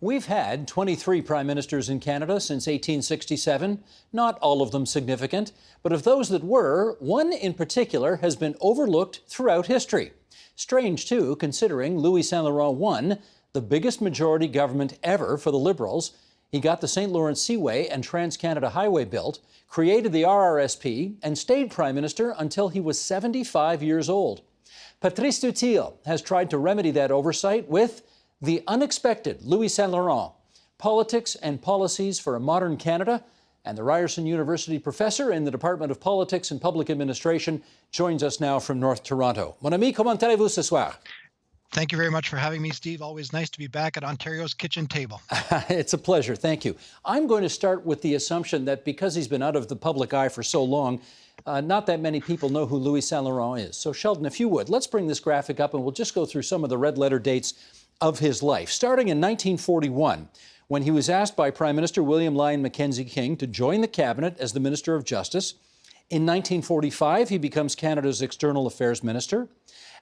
We've had 23 prime ministers in Canada since 1867, not all of them significant, but of those that were, one in particular has been overlooked throughout history. Strange, too, considering Louis St-Laurent won the biggest majority government ever for the Liberals. He got the St-Laurent Seaway and Trans-Canada Highway built, created the RRSP, and stayed prime minister until he was 75 years old. Patrice Dutil has tried to remedy that oversight with the Unexpected Louis St-Laurent, Politics and Policies for a Modern Canada, and the Ryerson University professor in the Department of Politics and Public Administration joins us now from North Toronto. Mon ami, comment allez-vous ce soir? Thank you very much for having me, Steve. Always nice to be back at Ontario's kitchen table. It's a pleasure. Thank you. I'm going to start with the assumption that because he's been out of the public eye for so long, not that many people know who Louis St-Laurent is. So, Sheldon, if you would, let's bring this graphic up and we'll just go through some of the red letter dates of his life. Starting in 1941, when he was asked by Prime Minister William Lyon Mackenzie King to join the cabinet as the Minister of Justice. In 1945, he becomes Canada's External Affairs Minister.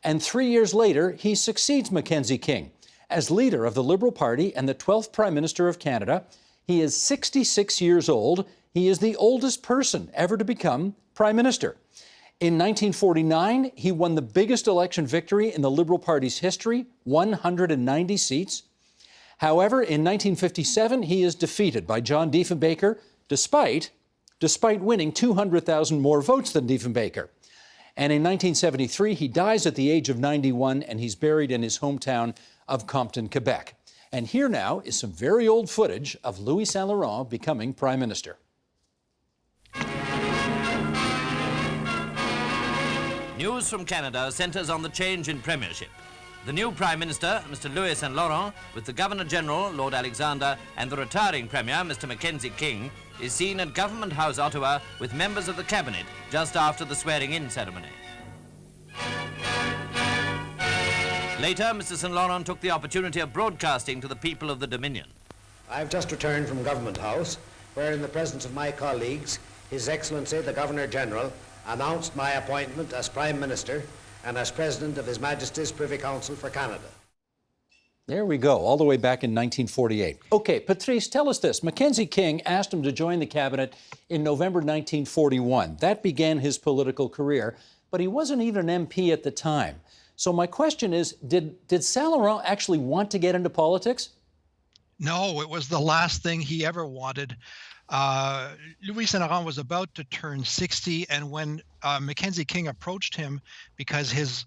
And 3 years later, he succeeds Mackenzie King as leader of the Liberal Party and the 12th Prime Minister of Canada. He is 66 years old. He is the oldest person ever to become Prime Minister. In 1949, he won the biggest election victory in the Liberal Party's history, 190 seats. However, in 1957, he is defeated by John Diefenbaker, despite winning 200,000 more votes than Diefenbaker. And in 1973, he dies at the age of 91, and he's buried in his hometown of Compton, Quebec. And here now is some very old footage of Louis St-Laurent becoming Prime Minister. News from Canada centres on the change in premiership. The new Prime Minister, Mr. Louis St-Laurent, with the Governor-General, Lord Alexander, and the retiring Premier, Mr. Mackenzie King, is seen at Government House, Ottawa, with members of the Cabinet just after the swearing-in ceremony. Later, Mr. St-Laurent took the opportunity of broadcasting to the people of the Dominion. I've just returned from Government House, where in the presence of my colleagues, His Excellency the Governor-General announced my appointment as Prime Minister and as President of His Majesty's Privy Council for Canada. There we go, all the way back in 1948. Okay, Patrice, tell us this. Mackenzie King asked him to join the cabinet in November 1941. That began his political career, but he wasn't even an MP at the time. So my question is, did St-Laurent actually want to get into politics? No, it was the last thing he ever wanted. Louis St-Laurent was about to turn 60, and when Mackenzie King approached him because his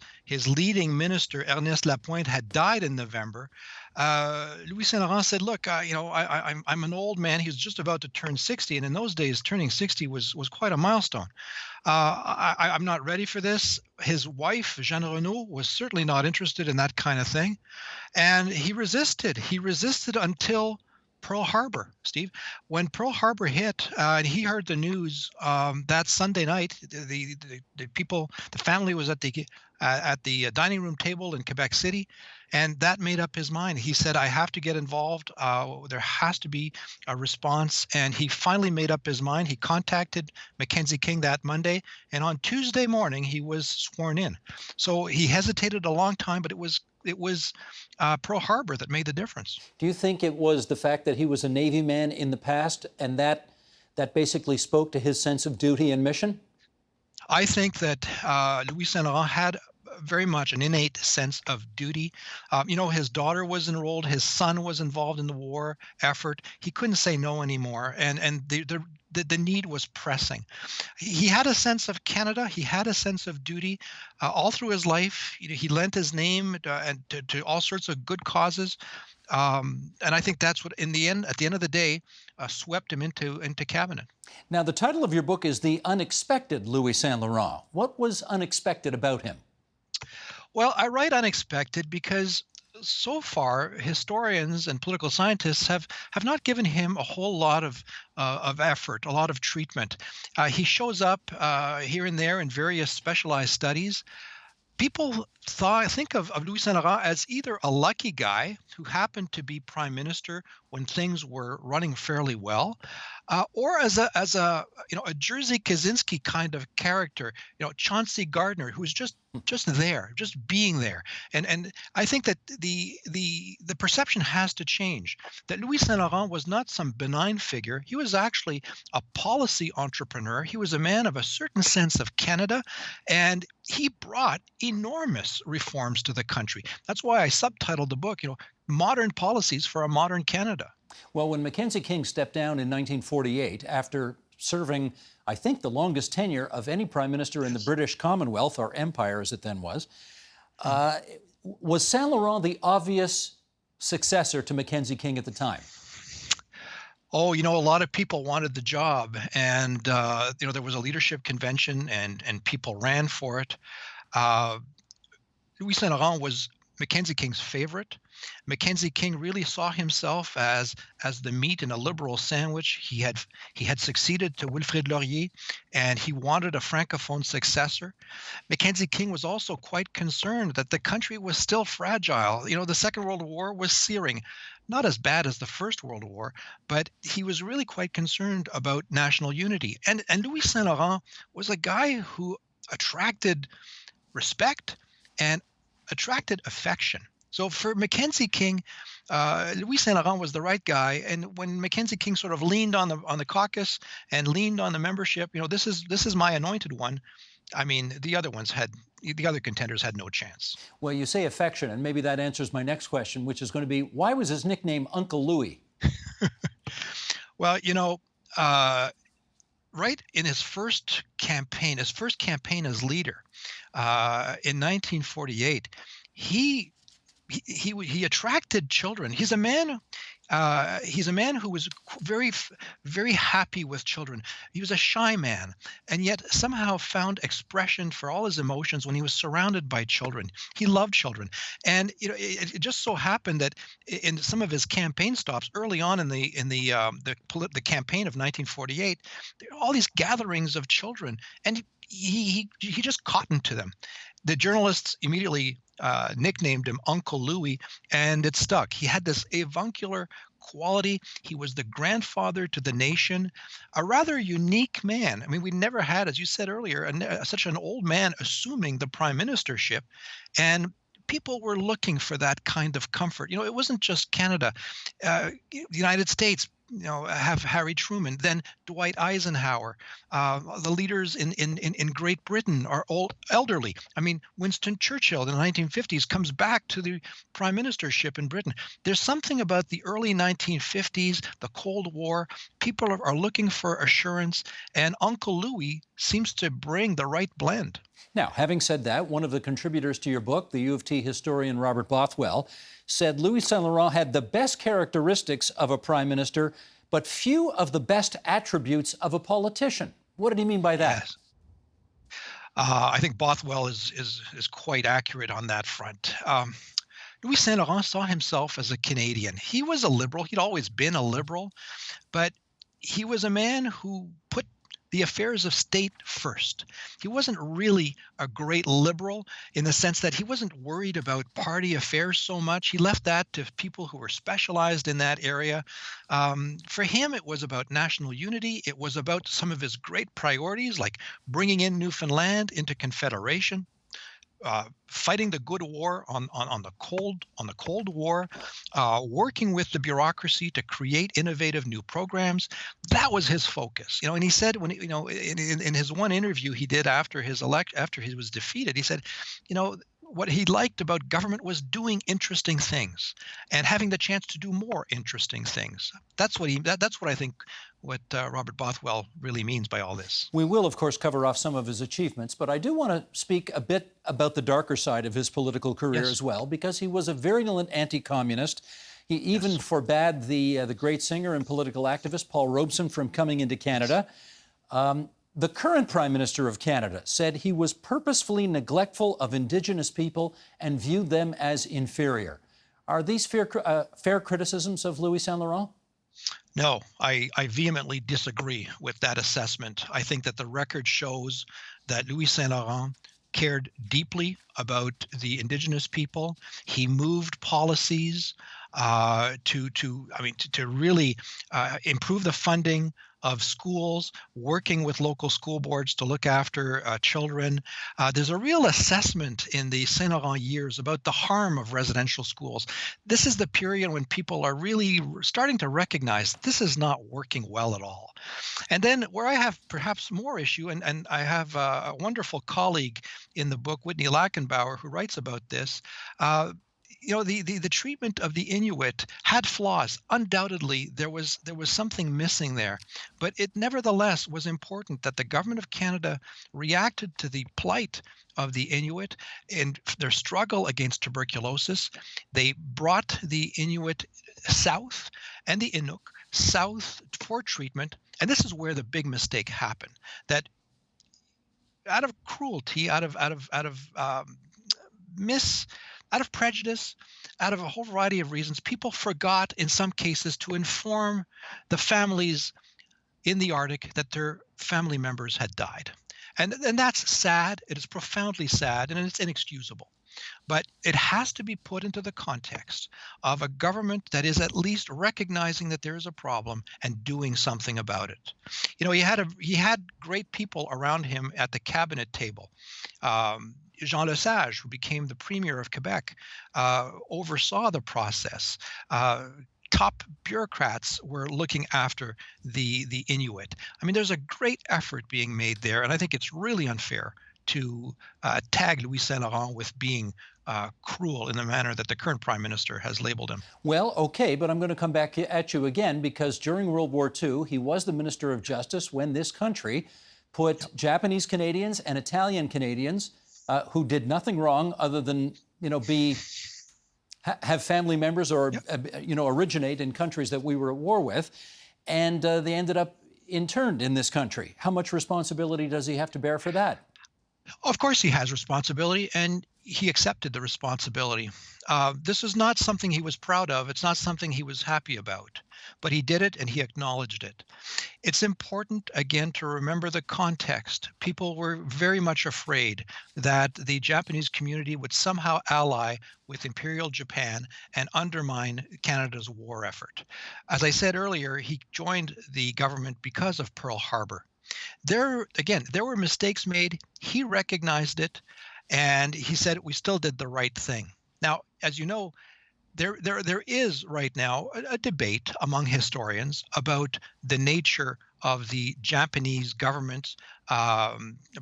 leading minister, Ernest Lapointe, had died in November, Louis St-Laurent said, look, I'm an old man. He was just about to turn 60, and in those days, turning 60 was quite a milestone. I'm not ready for this. His wife, Jeanne Renaud, was certainly not interested in that kind of thing, and he resisted. He resisted until Pearl Harbor, Steve. When Pearl Harbor hit, and he heard the news that Sunday night, the family was at the dining room table in Quebec City, and that made up his mind. He said, I have to get involved. There has to be a response. And he finally made up his mind. He contacted Mackenzie King that Monday, and on Tuesday morning, he was sworn in. So he hesitated a long time, but it was Pearl Harbor that made the difference. Do you think it was the fact that he was a Navy man in the past and that basically spoke to his sense of duty and mission? I think that Louis St-Laurent had very much an innate sense of duty. His daughter was enrolled, his son was involved in the war effort. He couldn't say no anymore, and the need was pressing. He had a sense of Canada. He had a sense of duty all through his life. He lent his name to all sorts of good causes, and I think that's what, at the end of the day, swept him into cabinet. Now, the title of your book is The Unexpected Louis St-Laurent. What was unexpected about him? Well, I write unexpected because so far historians and political scientists have not given him a whole lot of effort, a lot of treatment. He shows up here and there in various specialized studies. People think of Louis Saint-Laurent as either a lucky guy who happened to be prime minister when things were running fairly well, or as a a Jerzy Kaczynski kind of character, Chauncey Gardner, who's just there, just being there. And I think that the perception has to change, that Louis Saint-Laurent was not some benign figure. He was actually a policy entrepreneur. He was a man of a certain sense of Canada, and he brought enormous reforms to the country. That's why I subtitled the book, Modern Policies for a Modern Canada. Well, when Mackenzie King stepped down in 1948 after serving, I think, the longest tenure of any prime minister in the British Commonwealth, or Empire as it then was Saint-Laurent the obvious successor to Mackenzie King at the time? Oh, a lot of people wanted the job, and there was a leadership convention, and people ran for it. Louis Saint-Laurent was Mackenzie King's favorite. Mackenzie King really saw himself as the meat in a liberal sandwich. He had succeeded to Wilfrid Laurier, and he wanted a francophone successor. Mackenzie King was also quite concerned that the country was still fragile. The Second World War was searing. Not as bad as the First World War, but he was really quite concerned about national unity. And Louis Saint-Laurent was a guy who attracted respect and attracted affection. So for Mackenzie King, Louis Saint-Laurent was the right guy. And when Mackenzie King sort of leaned on the caucus and leaned on the membership, this is my anointed one. I mean, the other contenders had no chance. Well, you say affection, and maybe that answers my next question, which is going to be, why was his nickname Uncle Louis? Well, right in his first campaign as leader in 1948, he attracted children. He's a man who was very, very happy with children. He was a shy man, and yet somehow found expression for all his emotions when he was surrounded by children. He loved children, and it just so happened that in some of his campaign stops early on in the campaign of 1948, there were all these gatherings of children, and he just cottoned to them. The journalists immediately nicknamed him Uncle Louis, and it stuck. He had this avuncular quality. He was the grandfather to the nation, a rather unique man. I mean, we never had, as you said earlier, such an old man assuming the prime ministership, and people were looking for that kind of comfort. It wasn't just Canada. The United States, have Harry Truman, then Dwight Eisenhower. The leaders in Great Britain are all elderly. I mean, Winston Churchill in the 1950s comes back to the prime ministership in Britain. There's something about the early 1950s, the Cold War. People are looking for assurance, and Uncle Louis seems to bring the right blend. Now, having said that, one of the contributors to your book, the U of T historian Robert Bothwell, said Louis Saint-Laurent had the best characteristics of a prime minister, but few of the best attributes of a politician. What did he mean by that? Yes. I think Bothwell is quite accurate on that front. Louis Saint-Laurent saw himself as a Canadian. He was a liberal. He'd always been a liberal, but he was a man who put the affairs of state first. He wasn't really a great liberal in the sense that he wasn't worried about party affairs so much. He left that to people who were specialized in that area. For him, it was about national unity. It was about some of his great priorities, like bringing in Newfoundland into Confederation, fighting the good war on the Cold War, working with the bureaucracy to create innovative new programs. That was his focus, and he said when in his one interview he did after he was defeated, he said, what he liked about government was doing interesting things and having the chance to do more interesting things. That's what I think Robert Bothwell really means by all this. We will, of course, cover off some of his achievements, but I do want to speak a bit about the darker side of his political career as well, because he was a virulent anti-communist. He even forbade the great singer and political activist Paul Robeson from coming into Canada. The current Prime Minister of Canada said he was purposefully neglectful of Indigenous people and viewed them as inferior. Are these fair criticisms of Louis Saint-Laurent? No, I vehemently disagree with that assessment. I think that the record shows that Louis Saint-Laurent cared deeply about the Indigenous people. He moved policies to really improve the funding of schools, working with local school boards to look after children. There's a real assessment in the Saint-Laurent years about the harm of residential schools. This is the period when people are really starting to recognize this is not working well at all. And then where I have perhaps more issue, and I have a wonderful colleague in the book, Whitney Lackenbauer, who writes about this, the treatment of the Inuit had flaws. Undoubtedly, there was something missing there, but it nevertheless was important that the government of Canada reacted to the plight of the Inuit in their struggle against tuberculosis. They brought the Inuit south and the Inuk south for treatment, and this is where the big mistake happened. That out of cruelty, out of prejudice, out of a whole variety of reasons, people forgot in some cases to inform the families in the Arctic that their family members had died. And that's sad. It is profoundly sad, and it's inexcusable. But it has to be put into the context of a government that is at least recognizing that there is a problem and doing something about it. He had great people around him at the cabinet table. Jean Lesage, who became the premier of Quebec, oversaw the process. Top bureaucrats were looking after the Inuit. I mean, there's a great effort being made there, and I think it's really unfair to tag Louis Saint-Laurent with being cruel in the manner that the current prime minister has labeled him. Well, okay, but I'm going to come back at you again, because during World War II, he was the Minister of Justice when this country put Japanese Canadians and Italian Canadians who did nothing wrong other than, have family members or, originate in countries that we were at war with, and they ended up interned in this country. How much responsibility does he have to bear for that? Of course he has responsibility, and he accepted the responsibility. This is not something he was proud of. It's not something he was happy about, but he did it and he acknowledged it. It's important, again, to remember the context. People were very much afraid that the Japanese community would somehow ally with Imperial Japan and undermine Canada's war effort. As I said earlier, he joined the government because of Pearl Harbor. There were mistakes made. He recognized it, and he said we still did the right thing. Now, as you know, there is right now a debate among historians about the nature of the Japanese government's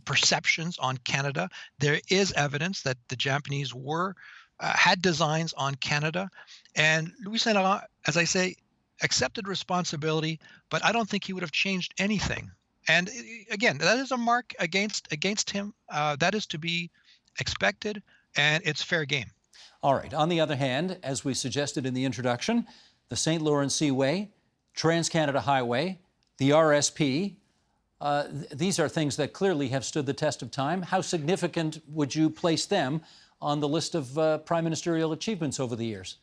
perceptions on Canada. There is evidence that the Japanese had designs on Canada, and Louis Saint-Laurent, as I say, accepted responsibility, but I don't think he would have changed anything. And again, that is a mark against him. That is to be expected, and it's fair game. All right. On the other hand, as we suggested in the introduction, the St. Laurent Seaway, Trans-Canada Highway, the RRSP, these are things that clearly have stood the test of time. How significant would you place them on the list of prime ministerial achievements over the years?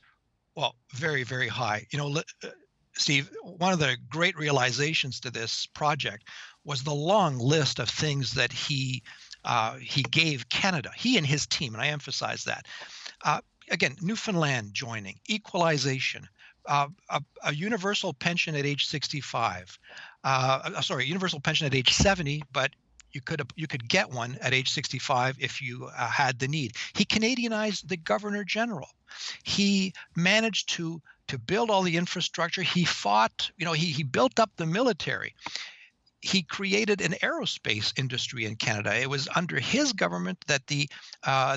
Well, very, very high. Steve, one of the great realizations to this project was the long list of things that he gave Canada, he and his team, and I emphasize that. Again, Newfoundland joining, equalization, a universal pension at age 65, universal pension at age 70, but you could get one at age 65 if you had the need. He Canadianized the Governor General. He managed to build all the infrastructure. He fought, he built up the military. He created an aerospace industry in Canada. It was under his government that the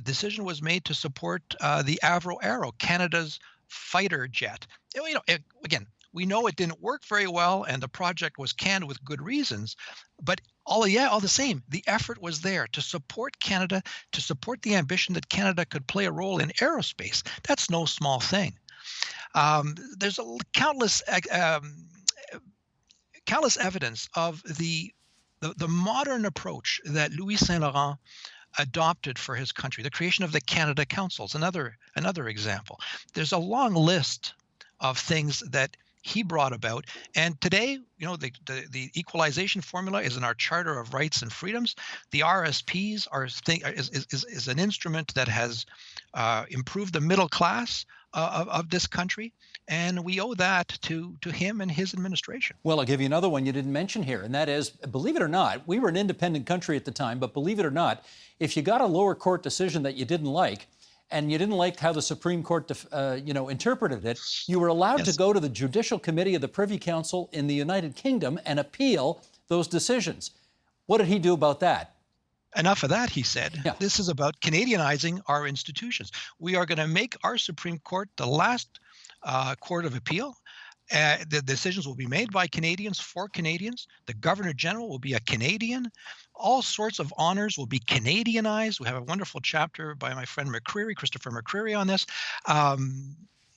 decision was made to support the Avro Aero, Canada's fighter jet. Again, we know it didn't work very well, and the project was canned with good reasons. But all the same, the effort was there to support Canada, to support the ambition that Canada could play a role in aerospace. That's no small thing. There's countless evidence of the modern approach that Louis Saint-Laurent adopted for his country. The creation of the Canada Councils, another example. There's a long list of things that he brought about. And today, the equalization formula is in our Charter of Rights and Freedoms. The RSPs is an instrument that has improved the middle class of this country, and we owe that to him and his administration. Well, I'll give you another one you didn't mention here, and that is, believe it or not, we were an independent country at the time, but believe it or not, if you got a lower court decision that you didn't like, and you didn't like how the Supreme Court, interpreted it, you were allowed to go to the Judicial Committee of the Privy Council in the United Kingdom and appeal those decisions. What did he do about that? Enough of that, he said. Yeah. This is about Canadianizing our institutions. We are going to make our Supreme Court the last court of appeal. The decisions will be made by Canadians for Canadians. The Governor General will be a Canadian. All sorts of honors will be Canadianized. We have a wonderful chapter by my friend Christopher McCreary on this.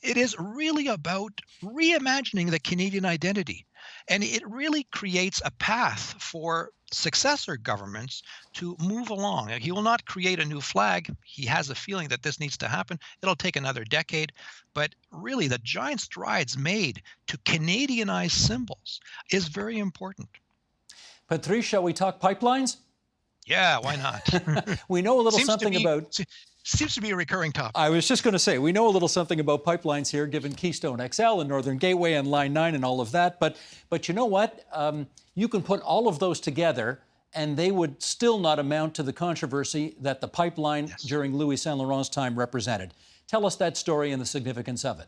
It is really about reimagining the Canadian identity. And it really creates a path for successor governments to move along. He will not create a new flag. He has a feeling that this needs to happen. It'll take another decade. But really, the giant strides made to Canadianize symbols is very important. Patrice, shall we talk pipelines? Yeah, why not? We know a little something about... Seems to be a recurring topic. I was just going to say, we know a little something about pipelines here, given Keystone XL and Northern Gateway and Line 9 and all of that. But you know what? You can put all of those together, and they would still not amount to the controversy that the pipeline during Louis Saint-Laurent's time represented. Tell us that story and the significance of it.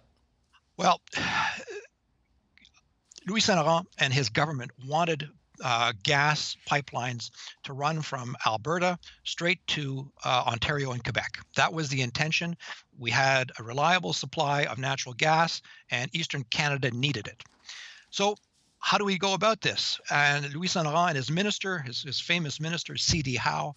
Well, Louis Saint-Laurent and his government wanted gas pipelines to run from Alberta straight to Ontario and Quebec. That was the intention. We had a reliable supply of natural gas, and Eastern Canada needed it. So how do we go about this? And Louis Saint-Laurent and his minister, his famous minister, C.D. Howe,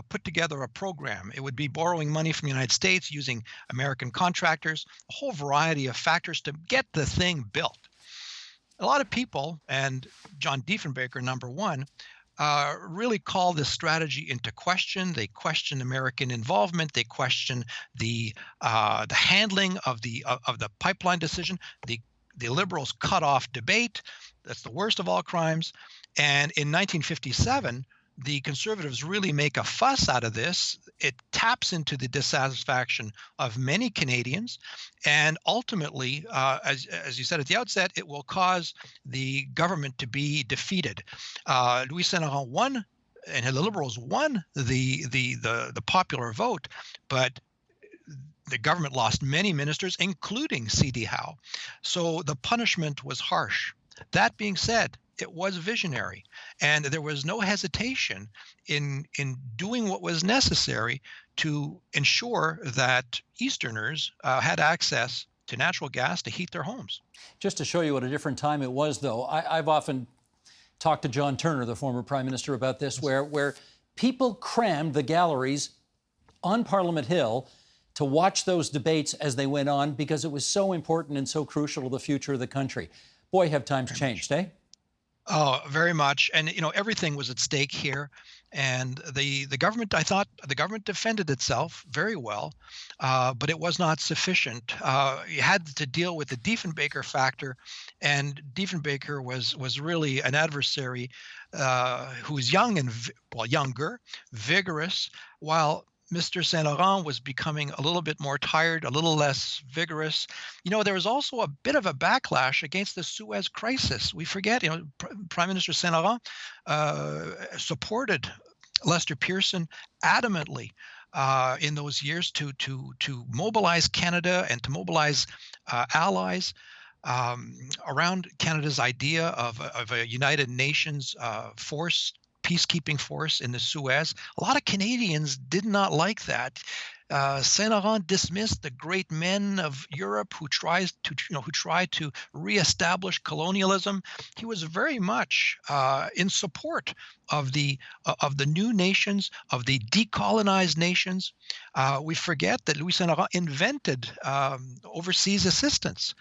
put together a program. It would be borrowing money from the United States, using American contractors, a whole variety of factors to get the thing built. A lot of people, and John Diefenbaker, number one, really call this strategy into question. They question American involvement. They question the handling of the pipeline decision. The Liberals cut off debate. That's the worst of all crimes. And in 1957, the Conservatives really make a fuss out of this. It taps into the dissatisfaction of many Canadians, and ultimately, as you said at the outset, it will cause the government to be defeated. Louis Saint-Laurent won, and the Liberals won the popular vote, but the government lost many ministers, including C.D. Howe. So the punishment was harsh. That being said, it was visionary, and there was no hesitation in doing what was necessary to ensure that Easterners had access to natural gas to heat their homes. Just to show you what a different time it was, though, I've often talked to John Turner, the former Prime Minister, about this, where people crammed the galleries on Parliament Hill to watch those debates as they went on, because it was so important and so crucial to the future of the country. Boy, have times changed, eh? Oh, very much. And, everything was at stake here. And the government, I thought the government defended itself very well, but it was not sufficient. You had to deal with the Diefenbaker factor, and Diefenbaker was really an adversary who was young and, younger, vigorous, while Mr. Saint-Laurent was becoming a little bit more tired, a little less vigorous. There was also a bit of a backlash against the Suez crisis. We forget, Prime Minister Saint-Laurent supported Lester Pearson adamantly in those years to mobilize Canada and to mobilize allies around Canada's idea of a United Nations force, peacekeeping force in the Suez. A lot of Canadians did not like that. Saint-Laurent dismissed the great men of Europe who tried to reestablish colonialism. He was very much in support of the new nations, of the decolonized nations. We forget that Louis Saint-Laurent invented overseas assistance.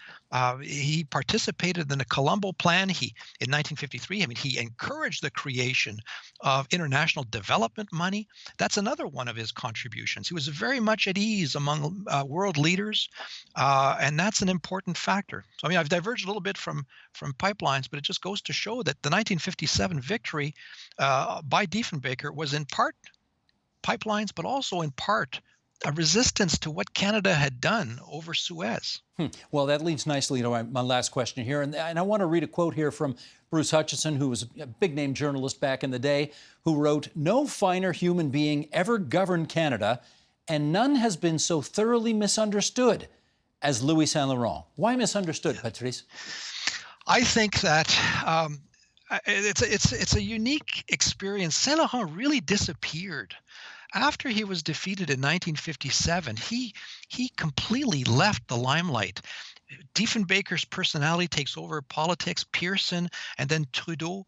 He participated in the Colombo Plan. In 1953, he encouraged the creation of international development money. That's another one of his contributions. He was very very much at ease among world leaders, and that's an important factor. So, I mean, I've diverged a little bit from pipelines, but it just goes to show that the 1957 victory by Diefenbaker was in part pipelines, but also in part a resistance to what Canada had done over Suez. Well, that leads nicely to my last question here. And I want to read a quote here from Bruce Hutchinson, who was a big-name journalist back in the day, who wrote, "No finer human being ever governed Canada, and none has been so thoroughly misunderstood as Louis Saint-Laurent." Why misunderstood, Patrice? I think that it's a unique experience. Saint-Laurent really disappeared. After he was defeated in 1957, he completely left the limelight. Diefenbaker's personality takes over politics, Pearson, and then Trudeau.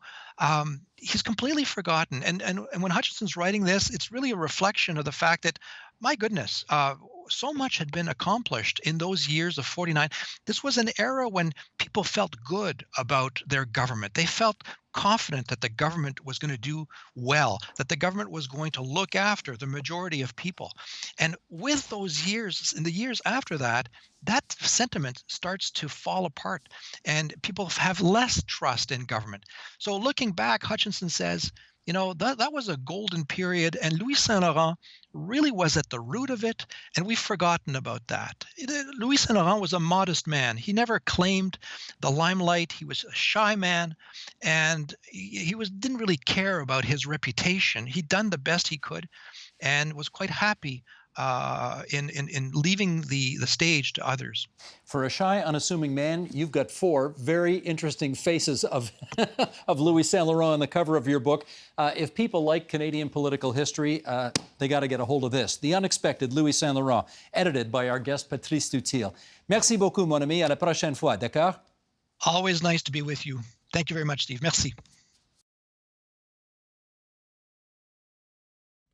He's completely forgotten. And when Hutchinson's writing this, it's really a reflection of the fact that, my goodness, so much had been accomplished in those years of 49. This was an era when people felt good about their government. They felt confident that the government was going to do well, that the government was going to look after the majority of people. And with those years, in the years after that, that sentiment starts to fall apart and people have less trust in government. So looking back, Hutchinson says, you know, that was a golden period, and Louis Saint-Laurent really was at the root of it, and we've forgotten about that. Louis Saint-Laurent was a modest man. He never claimed the limelight. He was a shy man, and he didn't really care about his reputation. He'd done the best he could and was quite happy in leaving the stage to others. For a shy, unassuming man, you've got 4 very interesting faces of of Louis Saint-Laurent on the cover of your book. If people like Canadian political history, they got to get a hold of this. The Unexpected Louis Saint-Laurent, edited by our guest Patrice Dutil. Merci beaucoup, mon ami. À la prochaine fois, d'accord? Always nice to be with you. Thank you very much, Steve. Merci.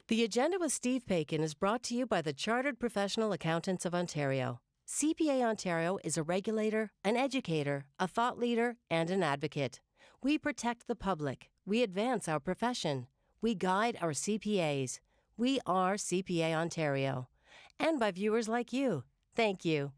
The Agenda with Steve Paikin is brought to you by the Chartered Professional Accountants of Ontario. CPA Ontario is a regulator, an educator, a thought leader, and an advocate. We protect the public. We advance our profession. We guide our CPAs. We are CPA Ontario. And by viewers like you. Thank you.